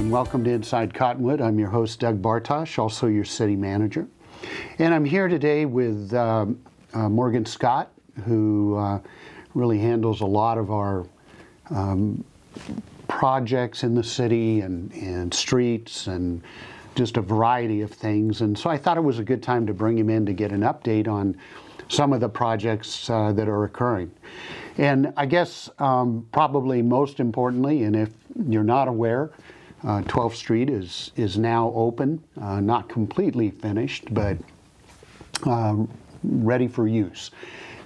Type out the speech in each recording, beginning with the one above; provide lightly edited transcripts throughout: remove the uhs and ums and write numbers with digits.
and welcome to Inside Cottonwood. I'm your host, Doug Bartosh, also your city manager. And I'm here today with Morgan Scott, who really handles a lot of our projects in the city and streets and just a variety of things. And so I thought it was a good time to bring him in to get an update on some of the projects that are occurring. And I guess probably most importantly, and if you're not aware, 12th Street is now open, not completely finished, but ready for use,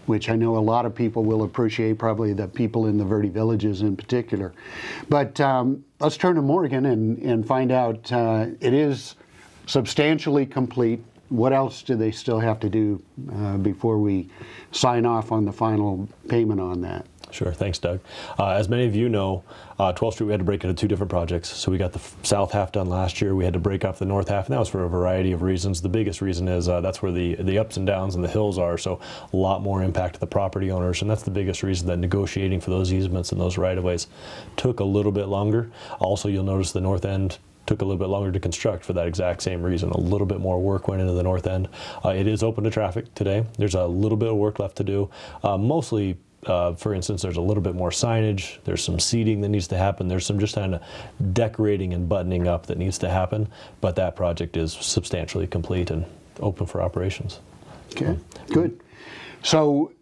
which I know a lot of people will appreciate, probably the people in the Verde Villages in particular. But let's turn to Morgan and find out, it is substantially complete. What else do they still have to do before we sign off on the final payment on that? Sure, thanks, Doug. As many of you know, 12th Street we had to break into two different projects. So we got the south half done last year. We had to break off the north half, and that was for a variety of reasons. The biggest reason is that's where the ups and downs and the hills are, so a lot more impact to the property owners, and that's the biggest reason that negotiating for those easements and those right-of-ways took a little bit longer. Also, you'll notice the north end took a little bit longer to construct for that exact same reason. A little bit more work went into the north end. It is open to traffic today. There's a little bit of work left to do. Mostly, for instance, there's a little bit more signage. There's some seating that needs to happen. There's some just kind of decorating and buttoning up that needs to happen. But that project is substantially complete and open for operations. Okay, good. So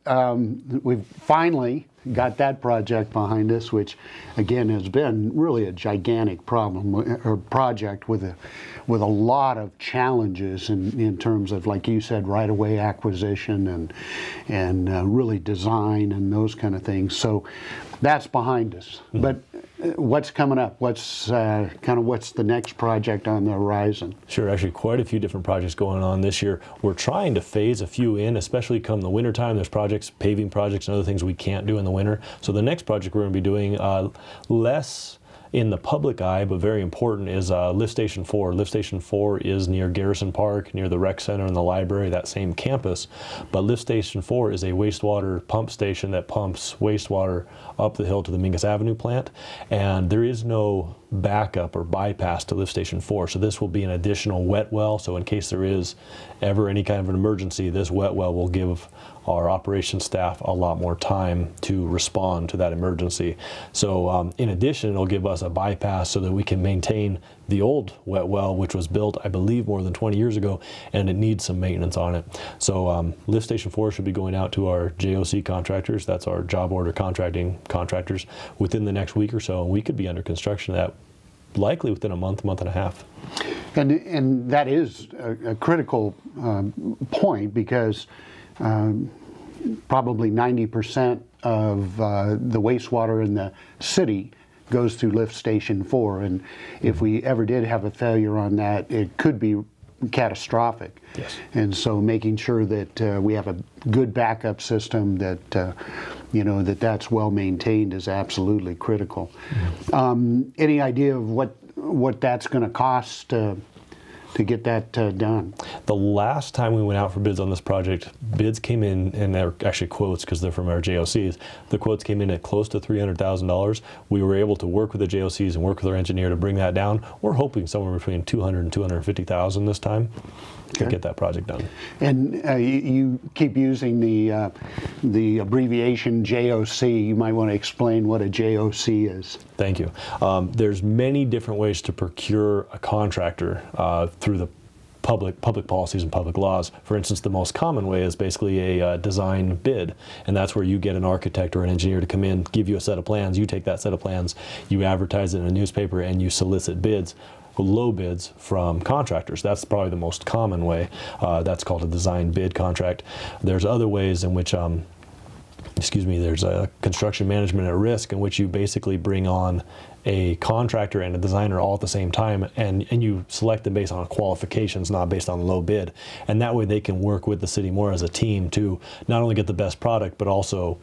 we've finally got that project behind us, which again has been really a gigantic problem or project with a lot of challenges in terms of, like you said, right-of-way acquisition and really design and those kind of things. So that's behind us. Mm-hmm. But what's coming up? What's what's the next project on the horizon? Sure, actually quite a few different projects going on this year. We're trying to phase a few in, especially come the winter time. There's projects, paving projects and other things we can't do in the winter. So the next project we're going to be doing less in the public eye, but very important, is Lift Station 4. Lift Station 4 is near Garrison Park, near the rec center and the library, that same campus. But Lift Station 4 is a wastewater pump station that pumps wastewater up the hill to the Mingus Avenue plant. And there is no backup or bypass to Lift Station 4. So this will be an additional wet well. So in case there is ever any kind of an emergency, this wet well will give our operations staff a lot more time to respond to that emergency. So in addition, it'll give us a bypass so that we can maintain the old wet well, which was built, I believe, more than 20 years ago, and it needs some maintenance on it. So Lift Station 4 should be going out to our JOC contractors, that's our job order contracting contractors, within the next week or so, and we could be under construction of that likely within a month and a half. And that is a critical point, because probably 90% of the wastewater in the city goes through Lift Station 4, and if we ever did have a failure on that, it could be catastrophic. Yes. And so making sure that we have a good backup system, that that's well maintained, is absolutely critical. Mm-hmm. Any idea of what that's going to cost to get that done? The last time we went out for bids on this project, bids came in, and they're actually quotes because they're from our JOCs. The quotes came in at close to $300,000. We were able to work with the JOCs and work with our engineer to bring that down. We're hoping somewhere between $200,000 and $250,000 this time to get that project done. And you keep using the abbreviation JOC. You might want to explain what a JOC is. Thank you. There's many different ways to procure a contractor through the public policies and public laws. For instance, the most common way is basically a design bid, and that's where you get an architect or an engineer to come in, give you a set of plans, you take that set of plans, you advertise it in a newspaper, and you solicit bids, low bids from contractors. That's probably the most common way. That's called a design bid contract. There's other ways in which there's a construction management at risk, in which you basically bring on a contractor and a designer all at the same time, and you select them based on qualifications, not based on low bid. And that way they can work with the city more as a team to not only get the best product, but also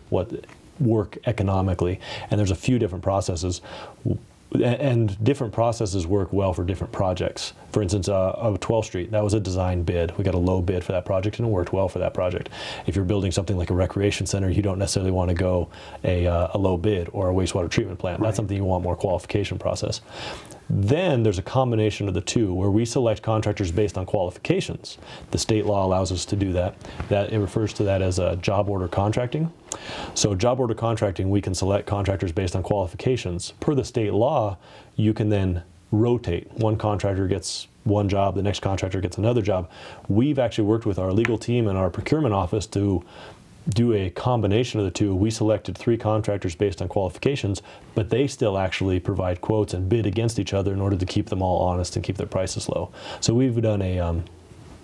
work economically. And there's a few different processes. And different processes work well for different projects. For instance, 12th Street, that was a design bid. We got a low bid for that project, and it worked well for that project. If you're building something like a recreation center, you don't necessarily want to go a low bid, or a wastewater treatment plant. Right. That's something you want more qualification process. Then there's a combination of the two where we select contractors based on qualifications. The state law allows us to do that. It refers to that as a job order contracting. So job order contracting, we can select contractors based on qualifications. Per the state law, you can then rotate. One contractor gets one job, the next contractor gets another job. We've actually worked with our legal team and our procurement office to do a combination of the two. We selected 3 contractors based on qualifications, but they still actually provide quotes and bid against each other in order to keep them all honest and keep their prices low. So we've done a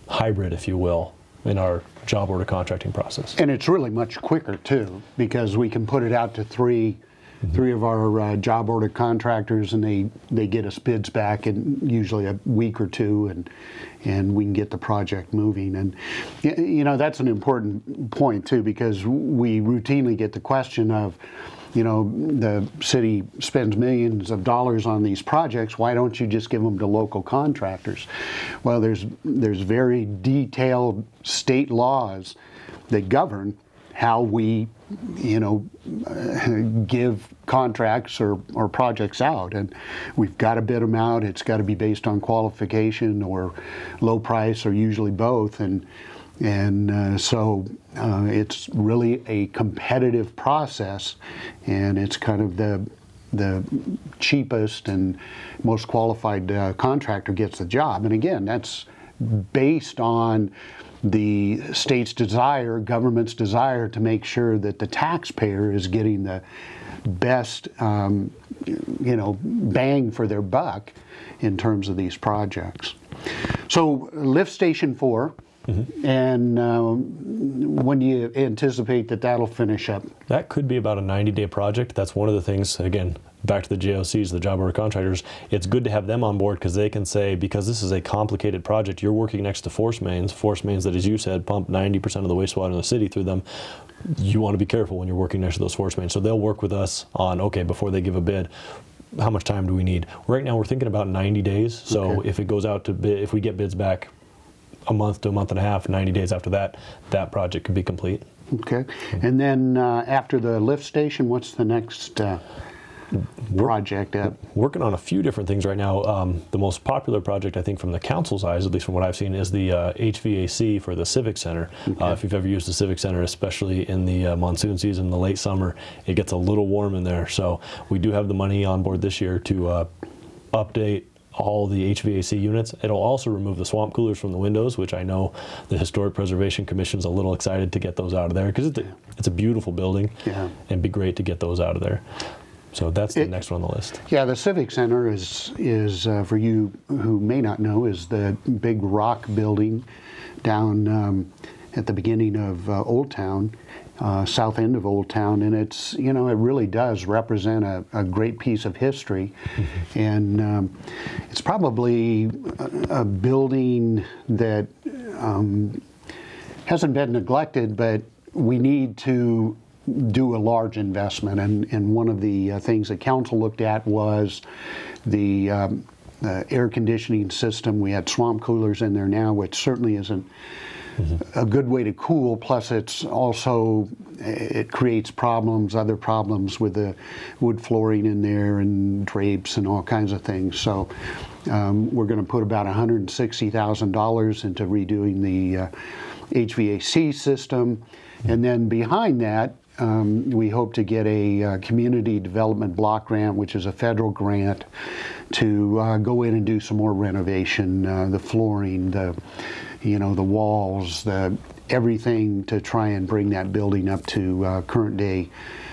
hybrid, if you will, in our job order contracting process. And it's really much quicker too, because we can put it out to three of our job order contractors, and they get us bids back in usually a week or two, and we can get the project moving. And you know, that's an important point too, because we routinely get the question of, you know, the city spends millions of dollars on these projects, why don't you just give them to local contractors? Well, there's very detailed state laws that govern how we, you know, give contracts or projects out, and we've got to bid them out. It's got to be based on qualification or low price, or usually both, and so it's really a competitive process, and it's kind of the cheapest and most qualified contractor gets the job. And again, that's based on the state's desire, government's desire to make sure that the taxpayer is getting the best, you know, bang for their buck in terms of these projects. So lift station 4, and when do you anticipate that that'll finish up? That could be about a 90-day project. That's one of the things, again, back to the JOCs, the job order contractors, it's good to have them on board, because they can say, because this is a complicated project, you're working next to force mains that, as you said, pump 90% of the wastewater in the city through them. You want to be careful when you're working next to those force mains. So they'll work with us on, okay, before they give a bid, how much time do we need? Right now we're thinking about 90 days. So if it goes out to bid, if we get bids back a month to a month and a half, 90 days after that, that project could be complete. Okay. And then after the lift station, what's the next project at? Working on a few different things right now. The most popular project, I think, from the council's eyes, at least from what I've seen, is the HVAC for the Civic Center. If you've ever used the Civic Center, especially in the monsoon season, the late summer, it gets a little warm in there. So we do have the money on board this year to update all the HVAC units. It'll also remove the swamp coolers from the windows, which I know the Historic Preservation Commission's a little excited to get those out of there, because it's a beautiful building, and it'd be great to get those out of there. So that's the next one on the list. Yeah, the Civic Center is for you who may not know, is the big rock building down at the beginning of Old Town, south end of Old Town, and it's, you know, it really does represent a great piece of history, and it's probably a building that hasn't been neglected, but we need to do a large investment, and one of the things that council looked at was the air conditioning system. We had swamp coolers in there now, which certainly isn't a good way to cool, plus it's also, it creates other problems with the wood flooring in there and drapes and all kinds of things. So we're going to put about $160,000 into redoing the HVAC system, and then behind that we hope to get a community development block grant, which is a federal grant, to go in and do some more renovation, the flooring, the walls, everything, to try and bring that building up to current day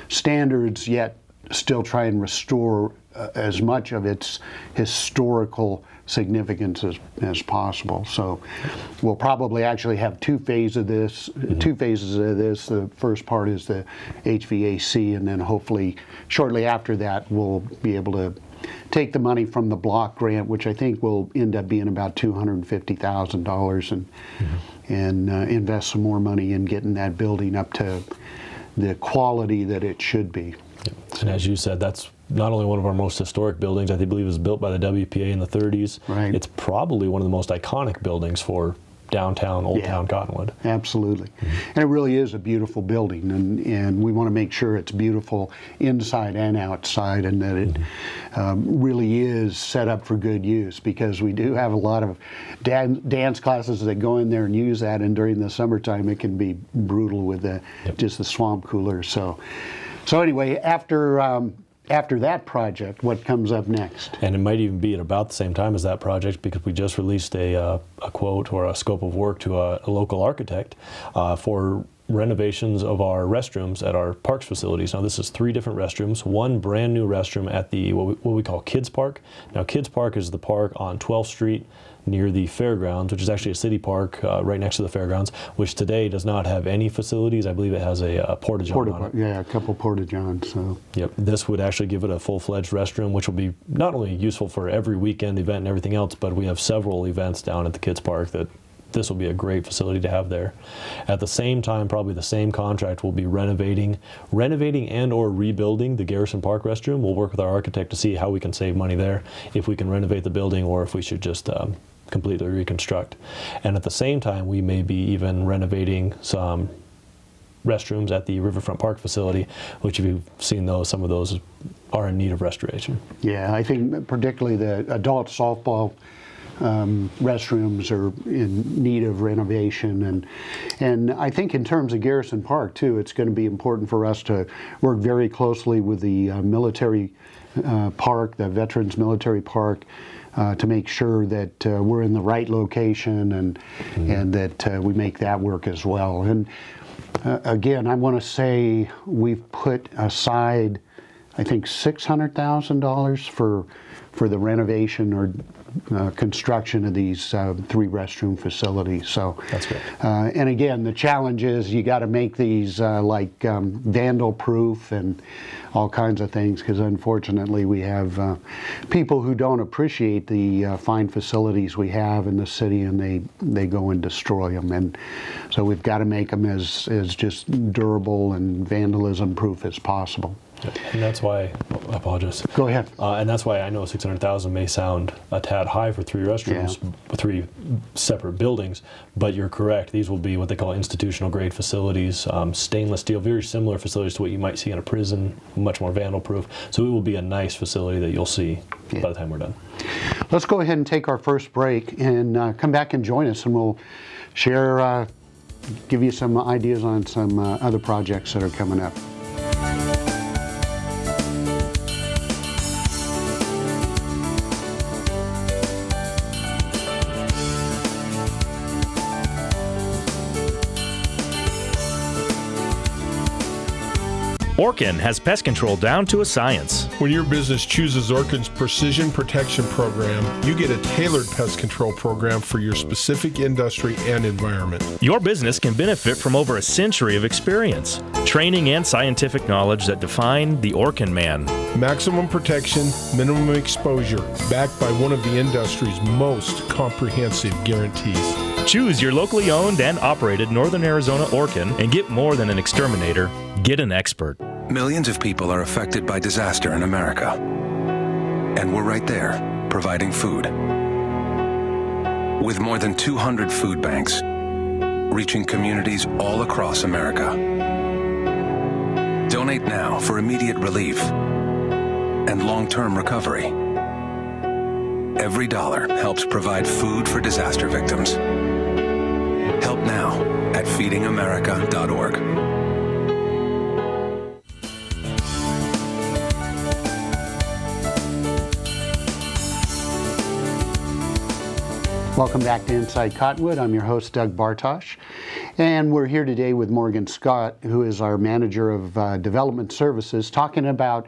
standards, yet still try and restore as much of its historical significance as possible. So we'll probably actually have two phases of this. The first part is the HVAC, and then hopefully shortly after that we'll be able to take the money from the block grant, which I think will end up being about $250,000, and invest some more money in getting that building up to the quality that it should be. And as you said, that's not only one of our most historic buildings. I believe it was built by the WPA in the 30s. Right. It's probably one of the most iconic buildings for downtown, Old Town Cottonwood. Absolutely. And it really is a beautiful building, and we want to make sure it's beautiful inside and outside, and that it really is set up for good use, because we do have a lot of dance classes that go in there and use that, and during the summertime it can be brutal with just the swamp cooler. So anyway, after that project, what comes up next? And it might even be at about the same time as that project, because we just released a quote or a scope of work to a local architect for renovations of our restrooms at our parks facilities. Now, this is 3 different restrooms, 1 brand new restroom at the what we call Kids Park. Now, Kids Park is the park on 12th Street near the fairgrounds, which is actually a city park right next to the fairgrounds, which today does not have any facilities. I believe it has a porta-john on it. Yeah, a couple porta-johns. So. Yep, this would actually give it a full-fledged restroom, which will be not only useful for every weekend event and everything else, but we have several events down at the Kids Park that this will be a great facility to have there. At the same time, probably the same contract will be renovating and or rebuilding the Garrison Park restroom. We'll work with our architect to see how we can save money there, if we can renovate the building or if we should just completely reconstruct. And at the same time, we may be even renovating some restrooms at the Riverfront Park facility, which, if you've seen those, some of those are in need of restoration. Yeah, I think particularly the adult softball restrooms are in need of renovation, and I think in terms of Garrison Park too, it's going to be important for us to work very closely with the military park, the Veterans Military Park, to make sure that we're in the right location, and that we make that work as well. And again, I want to say we've put aside, I think, $600,000 for the renovation or construction of these 3 restroom facilities. So that's great. And again, the challenge is you got to make these vandal proof and all kinds of things, because unfortunately we have people who don't appreciate the fine facilities we have in the city, and they go and destroy them. And so we've got to make them as just durable and vandalism proof as possible. And that's why, I apologize. Go ahead. And that's why I know $600,000 may sound a tad high for 3 restrooms, 3 separate buildings, but you're correct. These will be what they call institutional grade facilities, stainless steel, very similar facilities to what you might see in a prison, much more vandal proof. So it will be a nice facility that you'll see by the time we're done. Let's go ahead and take our first break and come back and join us, and we'll share, give you some ideas on some other projects that are coming up. Orkin has pest control down to a science. When your business chooses Orkin's Precision Protection Program, you get a tailored pest control program for your specific industry and environment. Your business can benefit from over a century of experience, training, and scientific knowledge that define the Orkin man. Maximum protection, minimum exposure, backed by one of the industry's most comprehensive guarantees. Choose your locally owned and operated Northern Arizona Orkin and get more than an exterminator. Get an expert. Millions of people are affected by disaster in America. And we're right there, providing food. With more than 200 food banks, reaching communities all across America. Donate now for immediate relief and long-term recovery. Every dollar helps provide food for disaster victims. Help now at feedingamerica.org. Welcome back to Inside Cottonwood. I'm your host, Doug Bartosh, and we're here today with Morgan Scott, who is our Manager of Development Services, talking about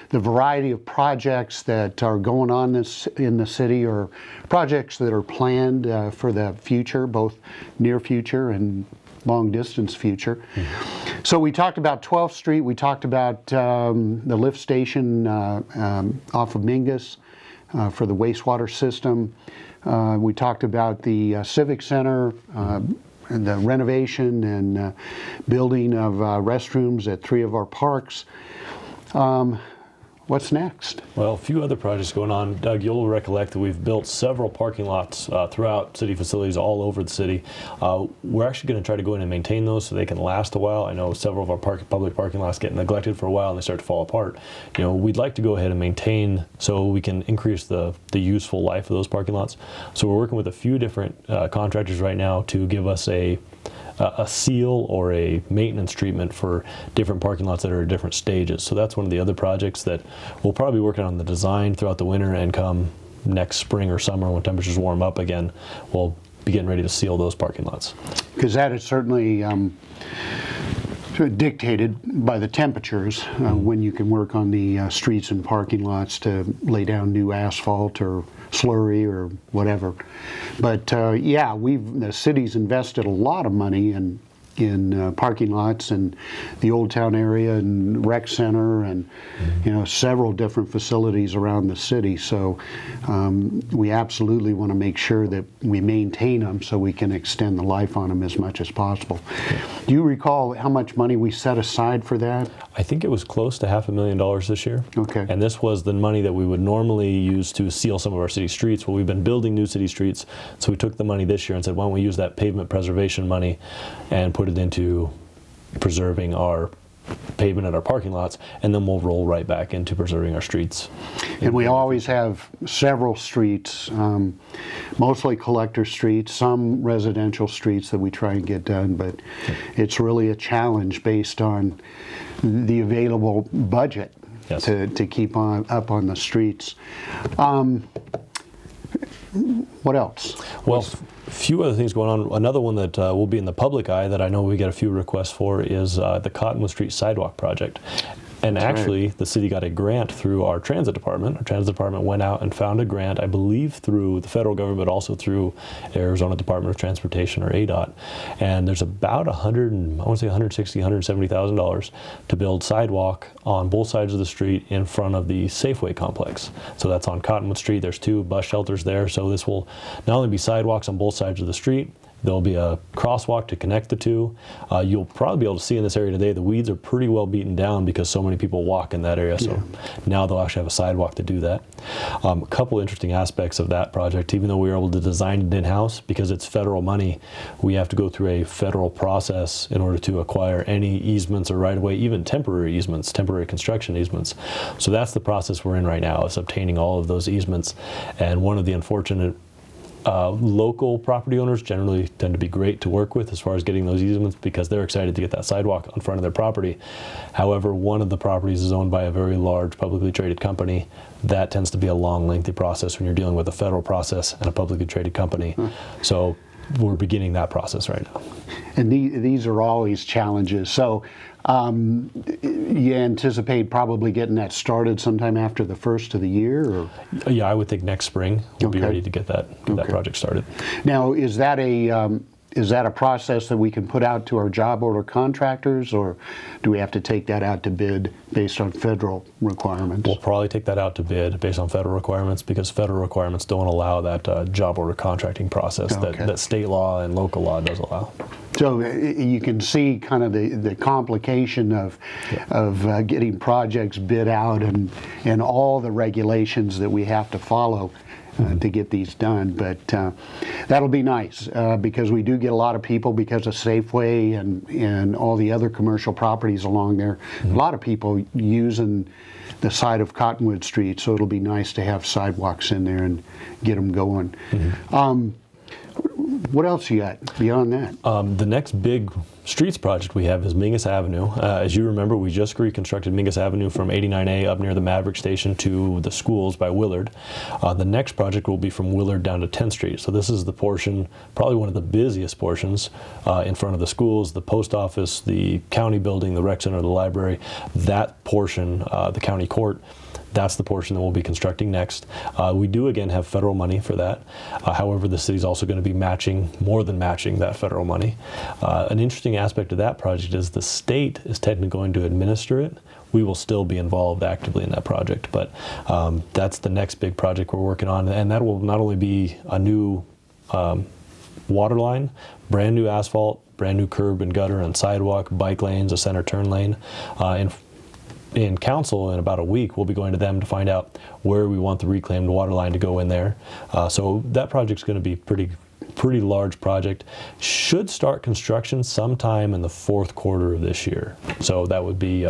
the variety of projects that are going on in the city, or projects that are planned for the future, both near future and long distance future. Mm-hmm. So we talked about 12th Street, we talked about the lift station off of Mingus for the wastewater system. We talked about the Civic Center, and the renovation and building of restrooms at 3 of our parks. What what's next? Well, a few other projects going on. Doug, you'll recollect that we've built several parking lots throughout city facilities all over the city. We're actually going to try to go in and maintain those so they can last a while. I know several of our public parking lots get neglected for a while and they start to fall apart. You know, we'd like to go ahead and maintain so we can increase the useful life of those parking lots. So we're working with a few different contractors right now to give us a seal or a maintenance treatment for different parking lots that are at different stages. So that's one of the other projects that we'll probably be working on the design throughout the winter, and come next spring or summer when temperatures warm up again, we'll be getting ready to seal those parking lots. Because that is certainly dictated by the temperatures when you can work on the streets and parking lots to lay down new asphalt or slurry or whatever. But yeah, the city's invested a lot of money in parking lots and the Old Town area and rec center and several different facilities around the city. So we absolutely want to make sure that we maintain them so we can extend the life on them as much as possible. Do you recall how much money we set aside for that? I think it was close to $500,000 this year. Okay. And this was the money that we would normally use to seal some of our city streets. Well, we've been building new city streets, so we took the money this year and said, why don't we use that pavement preservation money and put it into preserving our pavement at our parking lots, and then we'll roll right back into preserving our streets. And we always have several streets, mostly collector streets, some residential streets that we try and get done, but it's really a challenge based on the available budget. Yes. to keep up on the streets. What else? Well, a few other things going on. Another one that will be in the public eye that I know we get a few requests for is the Cottonwood Street Sidewalk Project. And That's actually, right. The city got a grant through our transit department. Our transit department went out and found a grant, I believe through the federal government, but also through Arizona Department of Transportation, or ADOT. And there's about $160,000, $170,000 to build sidewalk on both sides of the street in front of the Safeway complex. So that's on Cottonwood Street. There's 2 bus shelters there. So this will not only be sidewalks on both sides of the street, there'll be a crosswalk to connect the two. You'll probably be able to see in this area today, the weeds are pretty well beaten down because so many people walk in that area. So now they'll actually have a sidewalk to do that. A couple interesting aspects of that project, even though we were able to design it in-house, because it's federal money, we have to go through a federal process in order to acquire any easements or right-of-way, even temporary easements, temporary construction easements. So that's the process we're in right now, is obtaining all of those easements. And one of the unfortunate local property owners generally tend to be great to work with as far as getting those easements, because they're excited to get that sidewalk in front of their property. However, one of the properties is owned by a very large publicly traded company. That tends to be a long, lengthy process when you're dealing with a federal process and a publicly traded company. So we're beginning that process right now. And these are always challenges. So you anticipate probably getting that started sometime after the first of the year? Or? Yeah, I would think next spring we'll be Okay. ready to get that project started. Now, is that a process that we can put out to our job order contractors, or do we have to take that out to bid based on federal requirements? We'll probably take that out to bid based on federal requirements, because federal requirements don't allow that job order contracting process that state law and local law does allow. So you can see kind of the complication of getting projects bid out and all the regulations that we have to follow to get these done. But that'll be nice because we do get a lot of people, because of Safeway and all the other commercial properties along there, a lot of people using the side of Cottonwood Street, so it'll be nice to have sidewalks in there and get them going. What else you got beyond that? The next big streets project we have is Mingus Avenue. As you remember, we just reconstructed Mingus Avenue from 89A up near the Maverick Station to the schools by Willard. The next project will be from Willard down to 10th Street. So this is the portion, probably one of the busiest portions, in front of the schools, the post office, the county building, the rec center, the library. That portion, the county court, that's the portion that we'll be constructing next. We do again have federal money for that. However, the city's also going to be matching, more than matching, that federal money. An interesting aspect of that project is the state is technically going to administer it. We will still be involved actively in that project, but that's the next big project we're working on, and that will not only be a new water line, brand new asphalt, brand new curb and gutter and sidewalk, bike lanes, a center turn lane, and in council in about a week, we'll be going to them to find out where we want the reclaimed water line to go in there. So that project's going to be pretty large project. Should start construction sometime in the fourth quarter of this year. So that would be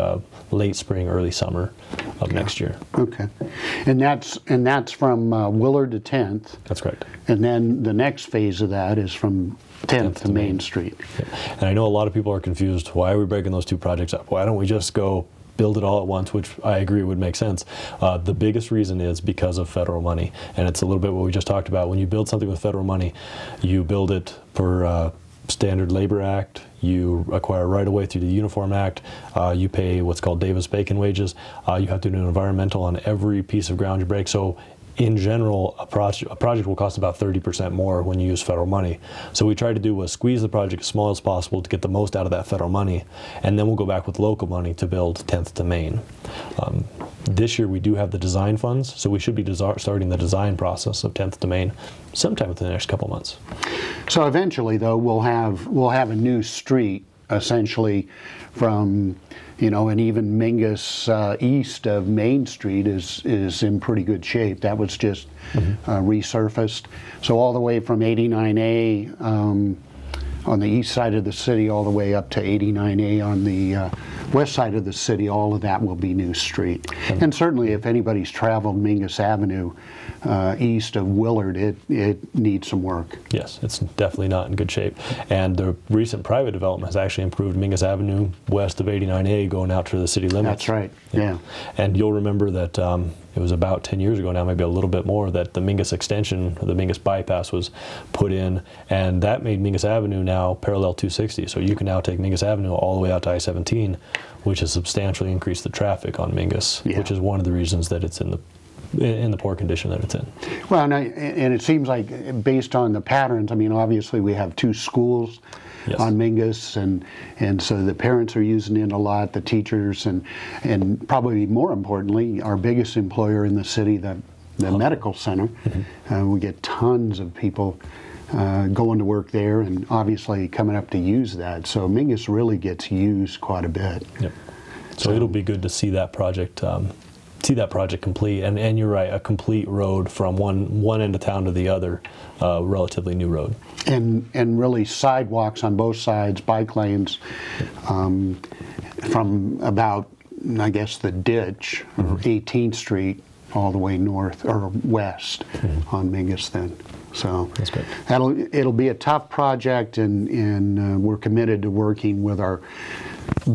late spring, early summer of next year. Okay, and that's from Willard to 10th. That's correct. And then the next phase of that is from 10th to Main Street. Yeah. And I know a lot of people are confused. Why are we breaking those two projects up? Why don't we just go build it all at once, which I agree would make sense. The biggest reason is because of federal money, and it's a little bit what we just talked about. When you build something with federal money, you build it per Standard Labor Act, you acquire right-of-way through the Uniform Act, you pay what's called Davis-Bacon wages, you have to do an environmental on every piece of ground you break. So in general, a project will cost about 30% more when you use federal money. So we tried to do was squeeze the project as small as possible to get the most out of that federal money, and then we'll go back with local money to build 10th to Main. This year we do have the design funds, so we should be starting the design process of 10th to Main sometime within the next couple months. So eventually, though, we'll have a new street essentially from, and even Mingus east of Main Street is in pretty good shape. That was just resurfaced. So all the way from 89A on the east side of the city all the way up to 89A on the west side of the city, all of that will be new street. And certainly if anybody's traveled Mingus Avenue east of Willard, it needs some work. Yes, it's definitely not in good shape. And the recent private development has actually improved Mingus Avenue west of 89A going out to the city limits. That's right, yeah. And you'll remember that it was about 10 years ago now, maybe a little bit more, that the Mingus extension, or the Mingus bypass was put in, and that made Mingus Avenue now parallel 260. So you can now take Mingus Avenue all the way out to I-17, which has substantially increased the traffic on Mingus, which is one of the reasons that it's in the poor condition that it's in. Well, and it seems like based on the patterns, I mean, obviously we have two schools on Mingus, and so the parents are using it a lot, the teachers, and probably more importantly, our biggest employer in the city, the medical center. We get tons of people going to work there, and obviously coming up to use that. So Mingus really gets used quite a bit. Yep. So it'll be good to see that project. Complete, and you're right, a complete road from one end of town to the other, relatively new road. And really sidewalks on both sides, bike lanes, from about, I guess, the ditch, or 18th Street, all the way north or west on Mingus then. So that's great. It'll be a tough project, and we're committed to working with our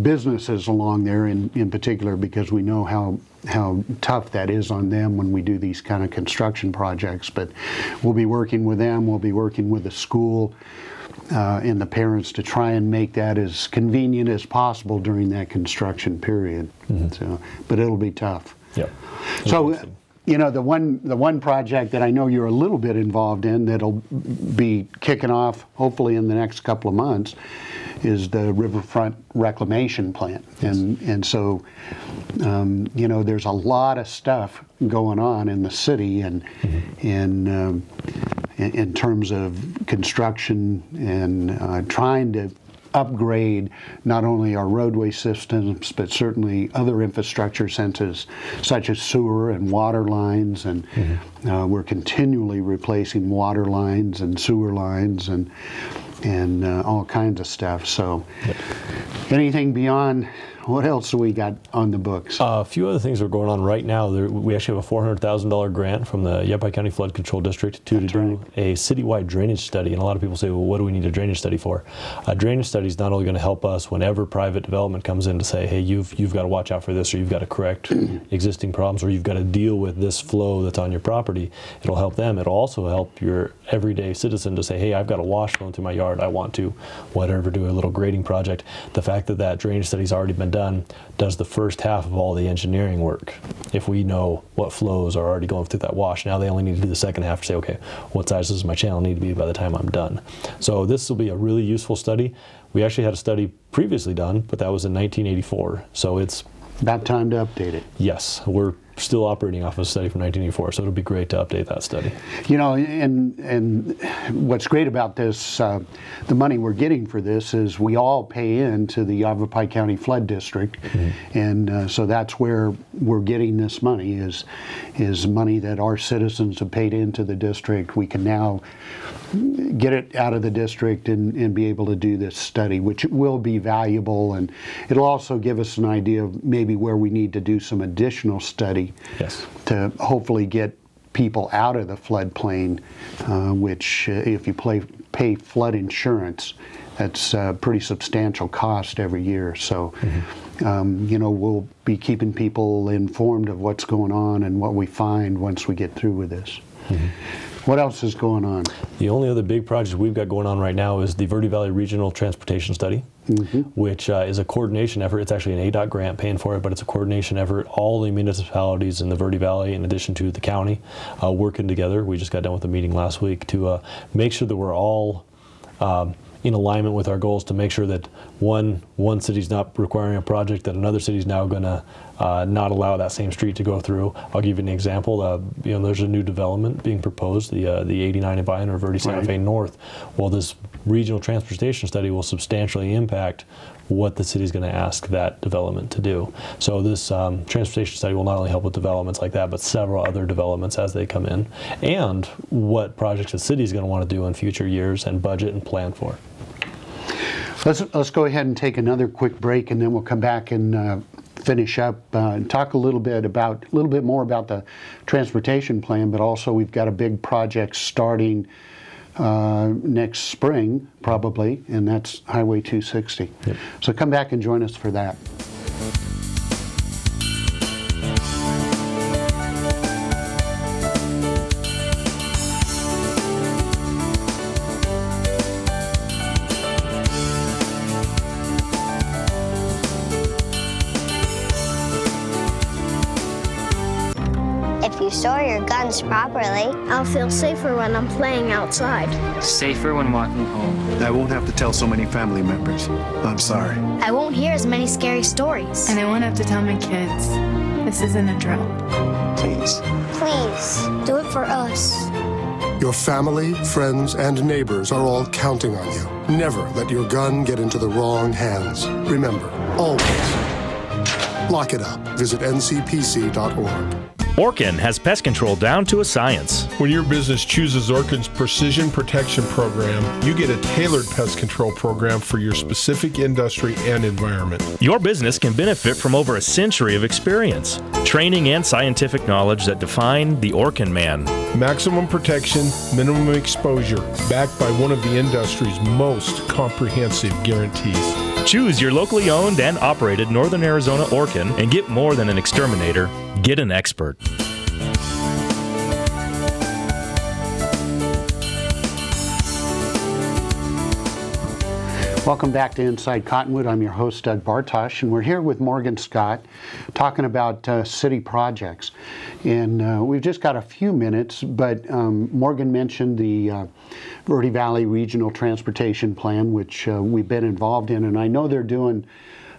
businesses along there in particular, because we know how tough that is on them when we do these kind of construction projects. But we'll be working with them, we'll be working with the school and the parents to try and make that as convenient as possible during that construction period. So, but it'll be tough. Yeah. So, the one project that I know you're a little bit involved in that'll be kicking off hopefully in the next couple of months is the Riverfront Reclamation Plant. And so, there's a lot of stuff going on in the city, and in terms of construction and trying to upgrade not only our roadway systems, but certainly other infrastructure centers such as sewer and water lines, and we're continually replacing water lines and sewer lines and all kinds of stuff. So anything beyond, what else do we got on the books? A few other things are going on right now. We actually have a $400,000 grant from the Yavapai County Flood Control District to do a citywide drainage study. And a lot of people say, well, what do we need a drainage study for? A drainage study is not only going to help us whenever private development comes in to say, hey, you've got to watch out for this, or you've got to correct existing problems, or you've got to deal with this flow that's on your property. It'll help them. It'll also help your everyday citizen to say, hey, I've got a wash flowing through my yard. I want to, whatever, do a little grading project. The fact that that drainage study's already been done does the first half of all the engineering work. If we know what flows are already going through that wash, now they only need to do the second half to say, okay, what size does my channel need to be by the time I'm done? So this will be a really useful study. We actually had a study previously done, but that was in 1984. So it's about time to update it. Yes, we're still operating off of a study from 1984, so it'll be great to update that study. You know, and what's great about this, the money we're getting for this is we all pay into the Yavapai County Flood District, and so that's where we're getting this money, is money that our citizens have paid into the district. We can now get it out of the district and be able to do this study, which will be valuable, and it'll also give us an idea of maybe where we need to do some additional study to hopefully get people out of the floodplain, which if you pay flood insurance, that's a pretty substantial cost every year. So, you know, we'll be keeping people informed of what's going on and what we find once we get through with this. What else is going on? The only other big project we've got going on right now is the Verde Valley Regional Transportation Study, which is a coordination effort. It's actually an ADOT grant paying for it, but it's a coordination effort. All the municipalities in the Verde Valley, in addition to the county, working together. We just got done with a meeting last week to make sure that we're all in alignment with our goals, to make sure that one city's not requiring a project that another city's now going to not allow that same street to go through. I'll give you an example. You know, there's a new development being proposed, the 89 and Vine or Verde Santa Fe North. Well, this regional transportation study will substantially impact what the city's going to ask that development to do. So this transportation study will not only help with developments like that, but several other developments as they come in, and what projects the city's going to want to do in future years and budget and plan for. Let's go ahead and take another quick break, and then we'll come back and finish up and talk a little bit more about the transportation plan, but also we've got a big project starting next spring, probably, and that's Highway 260. So come back and join us for that. If you store your guns properly, I'll feel safer when I'm playing outside. Safer when walking home. I won't have to tell so many family members. I'm sorry. I won't hear as many scary stories. And I won't have to tell my kids. This isn't a drill. Please. please, Do it for us. Your family, friends, and neighbors are all counting on you. Never let your gun get into the wrong hands. Remember, always, lock it up. Visit ncpc.org. Orkin has pest control down to a science. When your business chooses Orkin's Precision Protection Program, you get a tailored pest control program for your specific industry and environment. Your business can benefit from over a century of experience, training, and scientific knowledge that define the Orkin man. Maximum protection, minimum exposure, backed by one of the industry's most comprehensive guarantees. Choose your locally owned and operated Northern Arizona Orkin and get more than an exterminator. Get an expert. Welcome back to Inside Cottonwood. I'm your host, Doug Bartosh, and we're here with Morgan Scott talking about city projects. And we've just got a few minutes, but Morgan mentioned the Verde Valley Regional Transportation Plan, which we've been involved in, and I know they're doing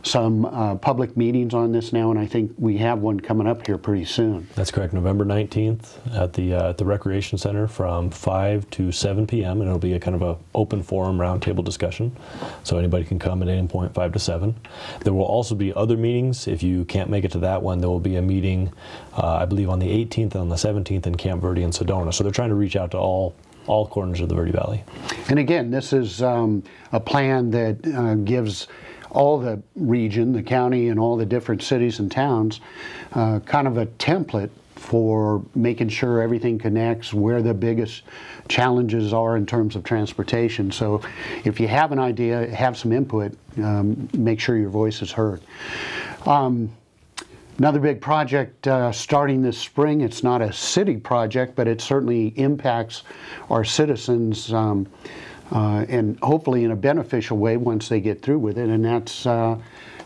some public meetings on this now, and I think we have one coming up here pretty soon. That's correct. November 19th at the Recreation Center from 5 to 7 p.m. and it'll be a kind of a open forum roundtable discussion, so anybody can come at any point 5 to 7. There will also be other meetings. If you can't make it to that one, there will be a meeting, I believe, on the 18th and on the 17th in Camp Verde and Sedona. So they're trying to reach out to all corners of the Verde Valley. And again, this is a plan that gives all the region, the county, and all the different cities and towns kind of a template for making sure everything connects, where the biggest challenges are in terms of transportation. So if you have an idea, have some input, make sure your voice is heard. Another big project starting this spring. It's not a city project, but it certainly impacts our citizens and hopefully in a beneficial way once they get through with it, and that's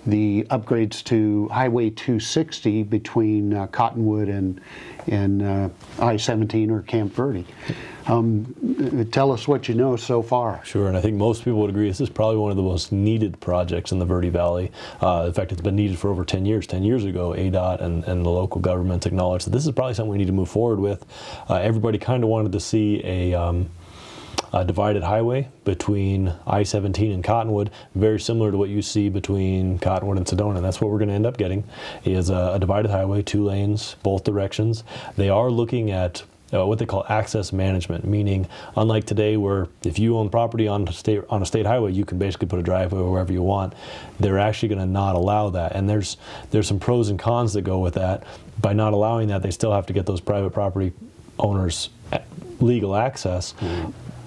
the upgrades to Highway 260 between Cottonwood and I-17 or Camp Verde. Tell us what you know so far. Sure, and I think most people would agree this is probably one of the most needed projects in the Verde Valley. In fact, it's been needed for over 10 years. 10 years ago, ADOT and the local government acknowledged that this is probably something we need to move forward with. Everybody kind of wanted to see a divided highway between I-17 and Cottonwood, very similar to what you see between Cottonwood and Sedona. And that's what we're going to end up getting, is a divided highway, 2 lanes, both directions. They are looking at what they call access management, meaning unlike today where if you own property on a state highway, you can basically put a driveway wherever you want. They're actually going to not allow that. And there's some pros and cons that go with that. By not allowing that, they still have to get those private property owners legal access.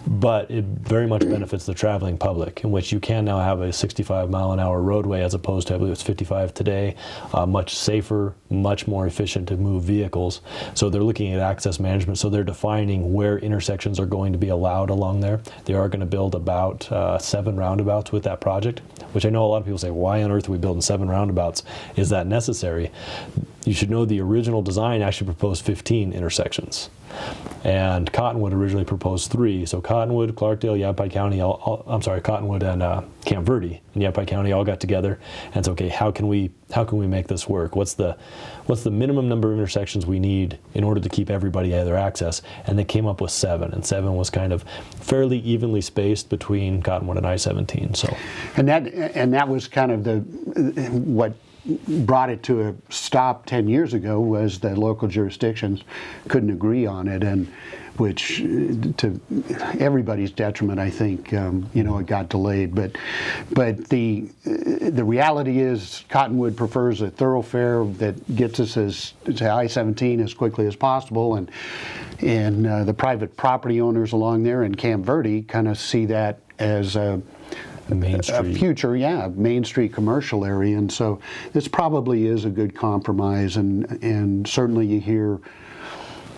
But it very much benefits the traveling public, in which you can now have a 65-mile-an-hour roadway as opposed to, I believe it's 55 today, much safer, much more efficient to move vehicles. So they're looking at access management, so they're defining where intersections are going to be allowed along there. They are going to build about 7 roundabouts with that project, which I know a lot of people say, why on earth are we building 7 roundabouts? Is that necessary? You should know the original design actually proposed 15 intersections. And Cottonwood originally proposed 3. So Cottonwood, Clarkdale, Yavapai County, Cottonwood and Camp Verde and Yavapai County all got together and said, okay, how can we make this work? What's the minimum number of intersections we need in order to keep everybody at their access? And they came up with 7, and 7 was kind of fairly evenly spaced between Cottonwood and I-17. So, and that was kind of what brought it to a stop 10 years ago was that local jurisdictions couldn't agree on it, and which to everybody's detriment, I think, it got delayed. But the reality is Cottonwood prefers a thoroughfare that gets us to I-17 as quickly as possible, and the private property owners along there in Camp Verde kind of see that as a future, Main Street commercial area, and so this probably is a good compromise. And certainly you hear,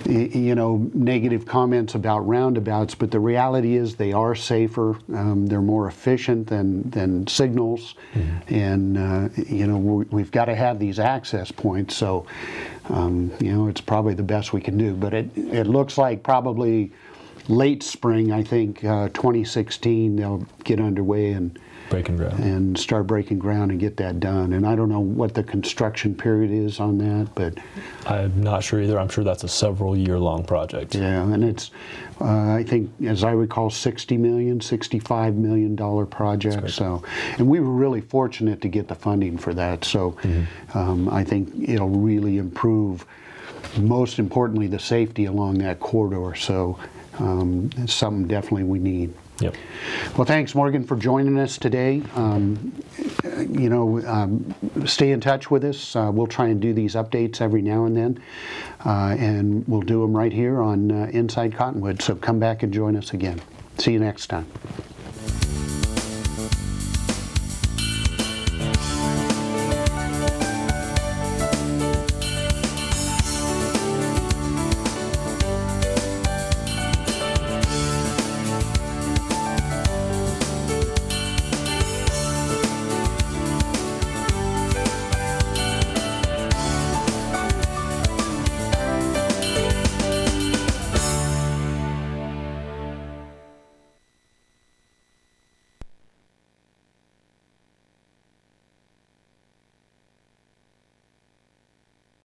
negative comments about roundabouts, but the reality is they are safer. They're more efficient than signals, and we've got to have these access points. So it's probably the best we can do. But it looks like probably late spring, I think, 2016, they'll get underway and start breaking ground and get that done. And I don't know what the construction period is on that, but I'm not sure either. I'm sure that's a several-year-long project. Yeah, and it's, I think, as I recall, $65 million project. So, and we were really fortunate to get the funding for that. So, I think it'll really improve, most importantly, the safety along that corridor. So. It's something definitely we need. Yep. Well, thanks, Morgan, for joining us today. Stay in touch with us. We'll try and do these updates every now and then, and we'll do them right here on Inside Cottonwood. So come back and join us again. See you next time.